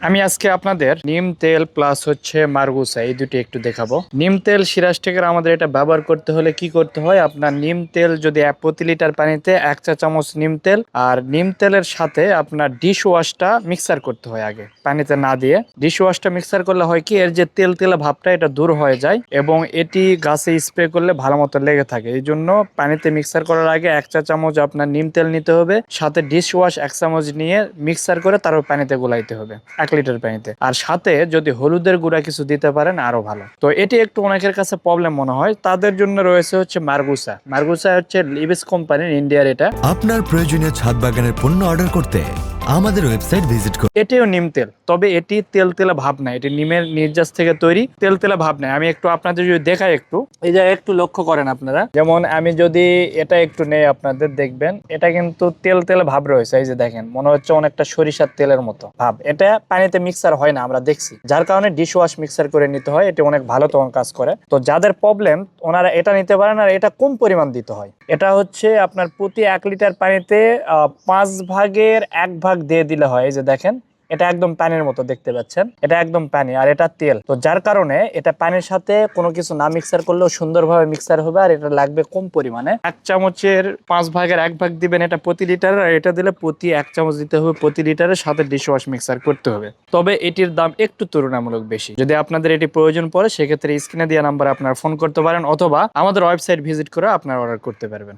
আমি আজকে আপনাদের নিম তেল প্লাস হচ্ছে মারগুসা এই দুটি একটু দেখাবো। নিম তেল সিরাজটেকের আমাদের এটা ব্যবহার করতে হলে কি করতে হয়, আপনার নিম তেল যদি প্রতি লিটার পানিতে 1 চা চামচ নিম তেল, আর নিম তেলের সাথে আপনার ডিশ ওয়াশটা মিক্সার করতে হয় আগে পানিতে না দিয়ে। ডিশ ওয়াশটা মিক্সার করলে হয় কি, এর যে তেল তেলা ভাবটা এটা দূর হয়ে যায় এবং এটি গাছে স্প্রে করলে ভালো মতো লেগে থাকে। এই জন্য পানিতে মিক্সার করার আগে 1 চা চামচ আপনার নিম তেল নিতে হবে, সাথে ডিশ ওয়াশ 1 চামচ নিয়ে মিক্সার করে তারপর পানিতে গোলাইতে হবে 1 লিটার পানিতে। আর সাথে যদি হলুদের গুঁড়া কিছু দিতে পারেন আরো ভালো। তো এটি একটু অনেকের কাছে প্রবলেম মনে হয়, তাদের জন্য রয়েছে হচ্ছে মারগুসা। মারগুসা হচ্ছে লিভিস কোম্পানির, ইন্ডিয়ার এটা। আপনার প্রয়োজনীয় ছাদ বাগানের পণ্য অর্ডার করতে আমাদের ওয়েবসাইট ভিজিট করুন। এটিও নিম তেল, তবে এটি তেল তেলা ভাব নাই, এটি নিমের নির্যাস থেকে তৈরি, তেল তেলা ভাব নাই। আমি একটু আপনাদের যদি দেখাই, একটু এই জায়গায় একটু লক্ষ্য করেন আপনারা, যেমন আমি যদি এটা একটু নেই আপনাদের দেখবেন এটা কিন্তু তেল তেলা ভাব রয়েছে। এই যে দেখেন, মনে হচ্ছে অনেকটা সরিষার তেলের মতো ভাব। এটা পানিতে মিক্সার হয় না, আমরা দেখছি, যার কারণে ডিশ ওয়াশ মিক্সার করে নিতে হয়। এটি অনেক ভালো তখন কাজ করে। তো যাদের প্রবলেম ওনারা এটা নিতে পারেন। আর এটা কম পরিমাণ দিতে হয়, এটা হচ্ছে আপনার প্রতি 1 লিটার পানিতে 5 ভাগের 1 ভাগ দিয়ে দিলে হয়। এই যে দেখেন, এটা একদম পানির মতো দেখতে পাচ্ছেন, এটা একদম পানি আর এটা তেল। তো যার কারণে এটা পানির সাথে কোনো কিছু না মিক্সার করলেও সুন্দরভাবে মিক্সার হবে। আর এটা লাগবে কম পরিমাণে, 1 চামচের 5 ভাগের 1 ভাগ দিবেন এটা প্রতি লিটার, আর এটা দিলে প্রতি 1 চামচ দিতে হবে প্রতি লিটারের সাথে ডিশ ওয়াশ মিক্সার করতে হবে। তবে এটির দাম একটু তুলনামূলক বেশি। যদি আপনাদের এটি প্রয়োজন পড়ে সেক্ষেত্রে স্ক্রিনে দেওয়া নাম্বারে আপনারা ফোন করতে পারেন, অথবা আমাদের ওয়েবসাইট ভিজিট করে আপনারা অর্ডার করতে পারবেন।